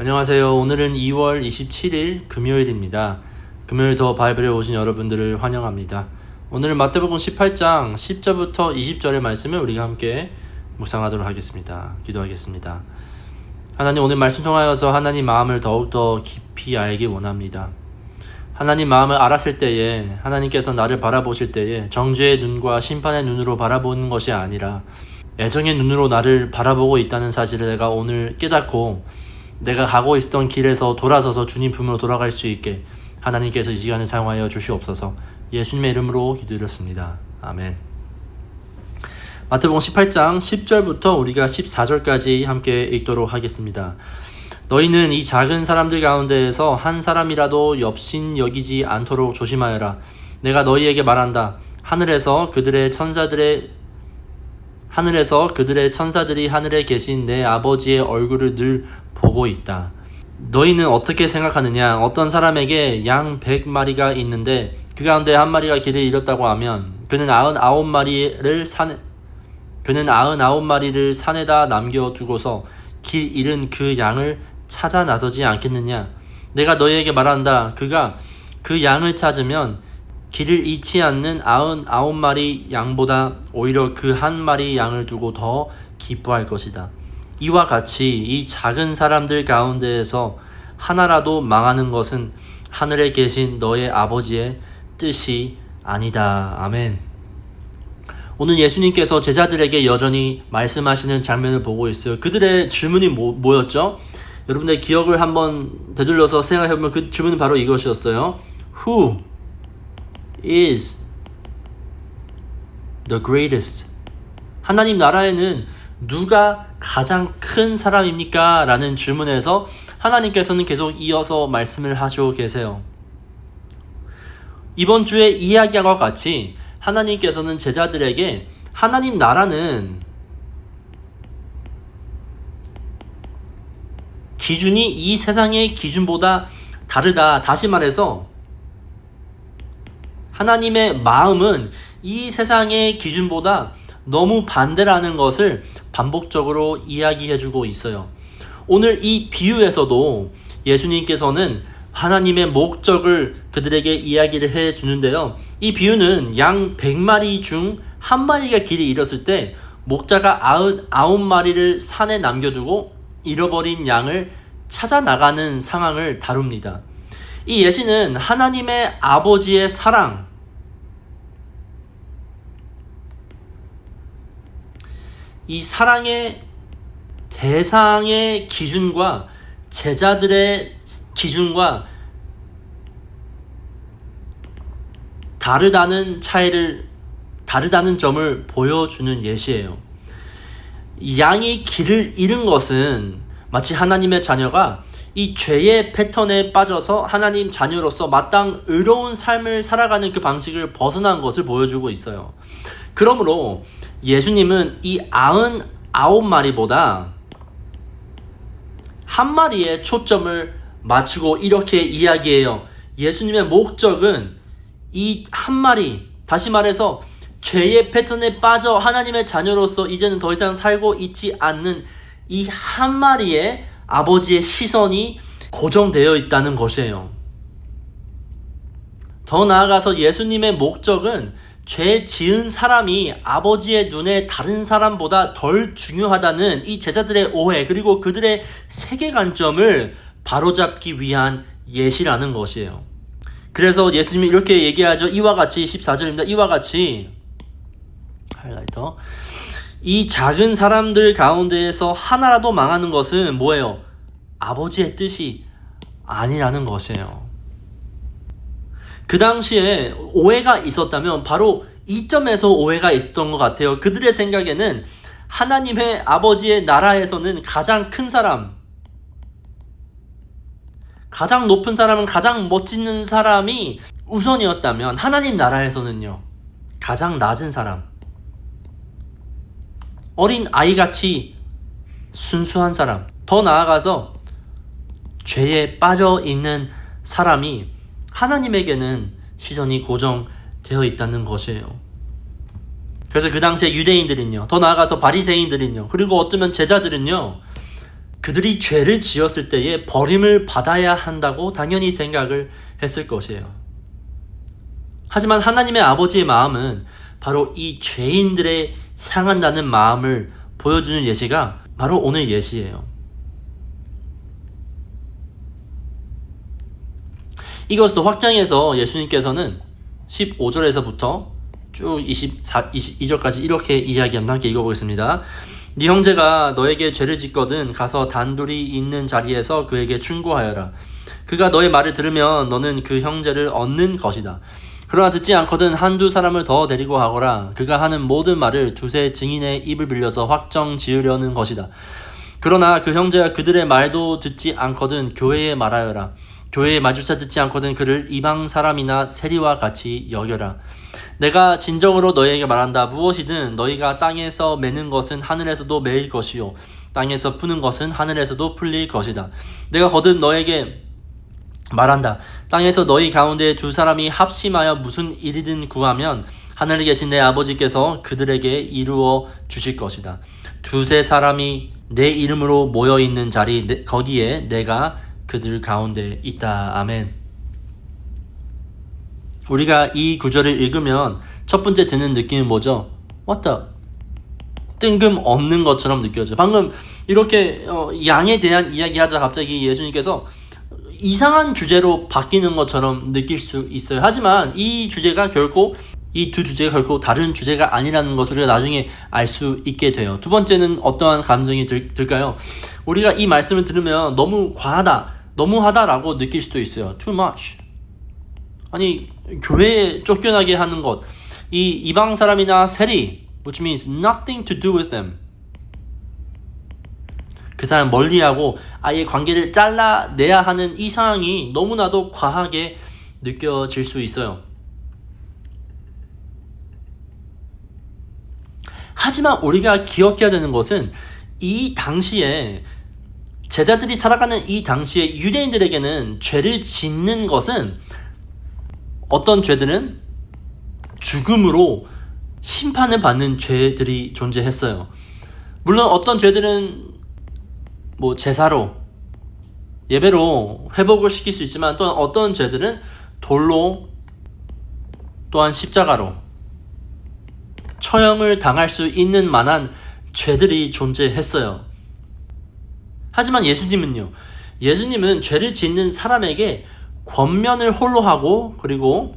안녕하세요. 오늘은 2월 27일 금요일입니다. 금요일 더 바이블에 오신 여러분들을 환영합니다. 오늘은 마태복음 18장 10절부터 20절의 말씀을 우리가 함께 묵상하도록 하겠습니다. 기도하겠습니다. 하나님, 오늘 말씀 통하여서 하나님 마음을 더욱더 깊이 알기 원합니다. 하나님 마음을 알았을 때에 하나님께서 나를 바라보실 때에 정죄의 눈과 심판의 눈으로 바라보는 것이 아니라 애정의 눈으로 나를 바라보고 있다는 사실을 내가 오늘 깨닫고 내가 가고 있었던 길에서 돌아서서 주님 품으로 돌아갈 수 있게 하나님께서 이 시간을 사용하여 주시옵소서. 예수님의 이름으로 기도드렸습니다. 아멘. 마태복음 18장 10절부터 우리가 14절까지 함께 읽도록 하겠습니다. 너희는 이 작은 사람들 가운데에서 한 사람이라도 엽신 여기지 않도록 조심하여라. 내가 너희에게 말한다. 하늘에서 그들의 천사들이 하늘에 계신 내 아버지의 얼굴을 늘 보고 있다. 너희는 어떻게 생각하느냐? 어떤 사람에게 양 100마리가 있는데 그 가운데 한 마리가 길을 잃었다고 하면 그는 99마리를 산에다 남겨두고서 길 잃은 그 양을 찾아 나서지 않겠느냐? 내가 너희에게 말한다. 그가 그 양을 찾으면 길을 잃지 않는 99마리 양보다 오히려 그 한 마리 양을 두고 더 기뻐할 것이다. 이와 같이 이 작은 사람들 가운데에서 하나라도 망하는 것은 하늘에 계신 너의 아버지의 뜻이 아니다. 아멘. 오늘 예수님께서 제자들에게 여전히 말씀하시는 장면을 보고 있어요. 그들의 질문이 뭐였죠? 여러분들 기억을 한번 되돌려서 생각해보면 그 질문은 바로 이것이었어요. Who is the greatest? 하나님 나라에는 누가 가장 큰 사람입니까? 라는 질문에서 하나님께서는 계속 이어서 말씀을 하시고 계세요. 이번 주에 이야기와 같이 하나님께서는 제자들에게 하나님 나라는 기준이 이 세상의 기준보다 다르다. 다시 말해서 하나님의 마음은 이 세상의 기준보다 너무 반대라는 것을 반복적으로 이야기해주고 있어요. 오늘 이 비유에서도 예수님께서는 하나님의 목적을 그들에게 이야기를 해주는데요. 이 비유는 양 100마리 중 한 마리가 길을 잃었을 때 목자가 99마리를 산에 남겨두고 잃어버린 양을 찾아 나가는 상황을 다룹니다. 이 예시는 하나님의 아버지의 사랑, 이 사랑의 대상의 기준과 제자들의 기준과 다르다는 점을 보여주는 예시예요. 양이 길을 잃은 것은 마치 하나님의 자녀가 이 죄의 패턴에 빠져서 하나님 자녀로서 마땅 의로운 삶을 살아가는 그 방식을 벗어난 것을 보여주고 있어요. 그러므로 예수님은 이 99마리보다 한 마리에 초점을 맞추고 이렇게 이야기해요. 예수님의 목적은 이 한 마리, 다시 말해서 죄의 패턴에 빠져 하나님의 자녀로서 이제는 더 이상 살고 있지 않는 이 한 마리의 아버지의 시선이 고정되어 있다는 것이에요. 더 나아가서 예수님의 목적은 죄 지은 사람이 아버지의 눈에 다른 사람보다 덜 중요하다는 이 제자들의 오해, 그리고 그들의 세계관점을 바로잡기 위한 예시라는 것이에요. 그래서 예수님이 이렇게 얘기하죠. 이와 같이 14절입니다. 이와 같이 하이라이터, 이 작은 사람들 가운데에서 하나라도 망하는 것은 뭐예요? 아버지의 뜻이 아니라는 것이에요. 그 당시에 오해가 있었다면 바로 이 점에서 오해가 있었던 것 같아요. 그들의 생각에는 하나님의 아버지의 나라에서는 가장 큰 사람, 가장 높은 사람은 가장 멋진 사람이 우선이었다면 하나님 나라에서는요, 가장 낮은 사람, 어린 아이같이 순수한 사람, 더 나아가서 죄에 빠져 있는 사람이 하나님에게는 시선이 고정되어 있다는 것이에요. 그래서 그 당시에 유대인들은요, 더 나아가서 바리새인들은요, 그리고 어쩌면 제자들은요, 그들이 죄를 지었을 때에 버림을 받아야 한다고 당연히 생각을 했을 것이에요. 하지만 하나님의 아버지의 마음은 바로 이 죄인들에 향한다는 마음을 보여주는 예시가 바로 오늘 예시예요. 이것을 확장해서 예수님께서는 15절에서부터 쭉 22절까지 이렇게 이야기합니다. 함께 읽어보겠습니다. 네 형제가 너에게 죄를 짓거든 가서 단둘이 있는 자리에서 그에게 충고하여라. 그가 너의 말을 들으면 너는 그 형제를 얻는 것이다. 그러나 듣지 않거든 한두 사람을 더 데리고 가거라. 그가 하는 모든 말을 두세 증인의 입을 빌려서 확정 지으려는 것이다. 그러나 그 형제가 그들의 말도 듣지 않거든 교회에 말하여라. 교회에 마주쳐 듣지 않거든 그를 이방 사람이나 세리와 같이 여겨라. 내가 진정으로 너희에게 말한다. 무엇이든 너희가 땅에서 매는 것은 하늘에서도 매일 것이요 땅에서 푸는 것은 하늘에서도 풀릴 것이다. 내가 거듭 너에게 말한다. 땅에서 너희 가운데 두 사람이 합심하여 무슨 일이든 구하면 하늘에 계신 내 아버지께서 그들에게 이루어 주실 것이다. 두세 사람이 내 이름으로 모여있는 자리 거기에 내가 그들 가운데 있다. 아멘. 우리가 이 구절을 읽으면 첫 번째 드는 느낌은 뭐죠? What the? 뜬금없는 것처럼 느껴져. 방금 이렇게 양에 대한 이야기하자 갑자기 예수님께서 이상한 주제로 바뀌는 것처럼 느낄 수 있어요. 하지만 이 두 주제가 결코 다른 주제가 아니라는 것을 우리가 나중에 알 수 있게 돼요. 두 번째는 어떠한 감정이 들까요? 우리가 이 말씀을 들으면 너무 과하다, 너무하다라고 느낄 수도 있어요. Too much. 아니, 교회에 쫓겨나게 하는 것, 이 이방 사람이나 세리, which means nothing to do with them. 그 사람 멀리하고 아예 관계를 잘라내야 하는 이 상황이 너무나도 과하게 느껴질 수 있어요. 하지만 우리가 기억해야 되는 것은 이 당시에 제자들이 살아가는 이 당시에 유대인들에게는 죄를 짓는 것은 어떤 죄들은 죽음으로 심판을 받는 죄들이 존재했어요. 물론 어떤 죄들은 제사로 예배로 회복을 시킬 수 있지만 또한 어떤 죄들은 돌로 또한 십자가로 처형을 당할 수 있는 만한 죄들이 존재했어요. 하지만 예수님은 죄를 짓는 사람에게 권면을 홀로 하고, 그리고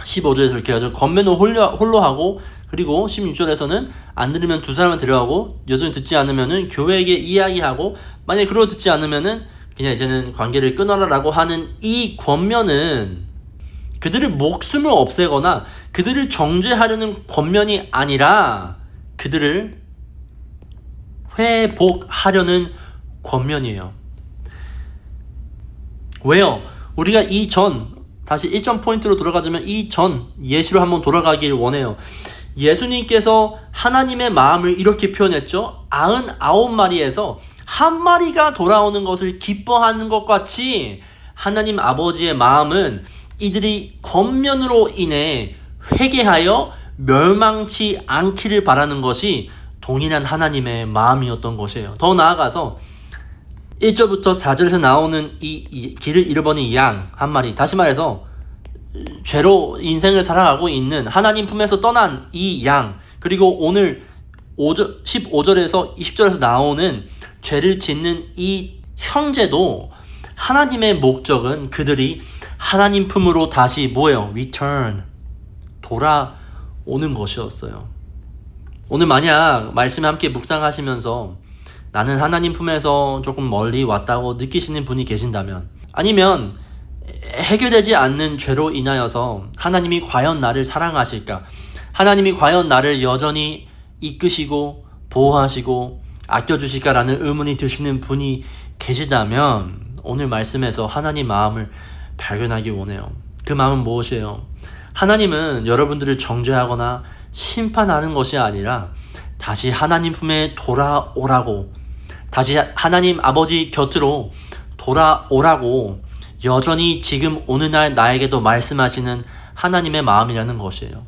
15절에서 이렇게 하죠. 권면을 홀로 하고, 그리고 16절에서는 안 들으면 두 사람을 데려가고, 여전히 듣지 않으면은 교회에게 이야기하고, 만약에 그러고 듣지 않으면은 그냥 이제는 관계를 끊어라라고 하는 이 권면은 그들의 목숨을 없애거나 그들을 정죄하려는 권면이 아니라 그들을 회복하려는 권면이에요. 왜요? 우리가 다시 1점 포인트로 돌아가자면 이 전 예시로 한번 돌아가길 원해요. 예수님께서 하나님의 마음을 이렇게 표현했죠. 99마리에서 한 마리가 돌아오는 것을 기뻐하는 것 같이 하나님 아버지의 마음은 이들이 권면으로 인해 회개하여 멸망치 않기를 바라는 것이 동일한 하나님의 마음이었던 것이에요. 더 나아가서 1절부터 4절에서 나오는 이 길을 잃어버린 양 한 마리, 다시 말해서 죄로 인생을 살아가고 있는 하나님 품에서 떠난 이 양, 그리고 오늘 15절에서 20절에서 나오는 죄를 짓는 이 형제도 하나님의 목적은 그들이 하나님 품으로 다시 return, 돌아오는 것이었어요. 오늘 만약 말씀에 함께 묵상하시면서 나는 하나님 품에서 조금 멀리 왔다고 느끼시는 분이 계신다면, 아니면 해결되지 않는 죄로 인하여서 하나님이 과연 나를 사랑하실까? 하나님이 과연 나를 여전히 이끄시고 보호하시고 아껴주실까라는 의문이 드시는 분이 계시다면 오늘 말씀에서 하나님 마음을 발견하기 원해요. 그 마음은 무엇이에요? 하나님은 여러분들을 정죄하거나 심판하는 것이 아니라 다시 하나님 품에 돌아오라고, 다시 하나님 아버지 곁으로 돌아오라고 여전히 지금 오늘날 나에게도 말씀하시는 하나님의 마음이라는 것이에요.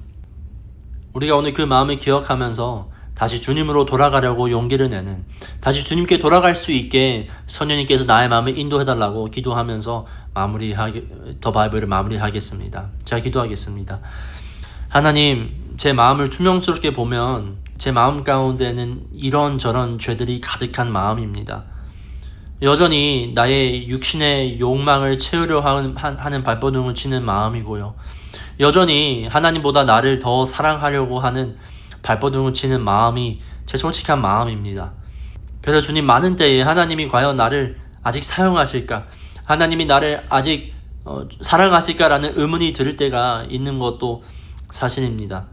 우리가 오늘 그 마음을 기억하면서 다시 주님으로 돌아가려고 용기를 내는, 다시 주님께 돌아갈 수 있게 성령님께서 나의 마음을 인도해달라고 기도하면서 더 바이블을 마무리하겠습니다. 제가 기도하겠습니다. 하나님, 제 마음을 투명스럽게 보면 제 마음 가운데는 이런저런 죄들이 가득한 마음입니다. 여전히 나의 육신의 욕망을 채우려 하는 발버둥을 치는 마음이고요. 여전히 하나님보다 나를 더 사랑하려고 하는 발버둥을 치는 마음이 제 솔직한 마음입니다. 그래서 주님, 많은 때에 하나님이 과연 나를 아직 사용하실까? 하나님이 나를 아직 사랑하실까라는 의문이 들 때가 있는 것도 사실입니다.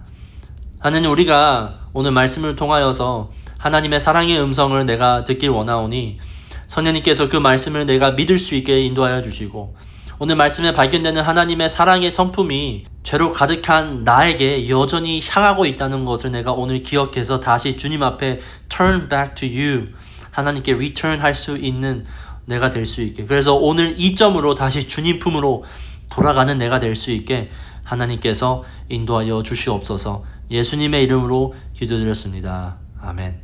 하나님, 우리가 오늘 말씀을 통하여서 하나님의 사랑의 음성을 내가 듣길 원하오니 성령님께서 그 말씀을 내가 믿을 수 있게 인도하여 주시고, 오늘 말씀에 발견되는 하나님의 사랑의 성품이 죄로 가득한 나에게 여전히 향하고 있다는 것을 내가 오늘 기억해서 다시 주님 앞에 turn back to you, 하나님께 return 할 수 있는 내가 될 수 있게, 그래서 오늘 이 점으로 다시 주님 품으로 돌아가는 내가 될 수 있게 하나님께서 인도하여 주시옵소서. 예수님의 이름으로 기도드렸습니다. 아멘.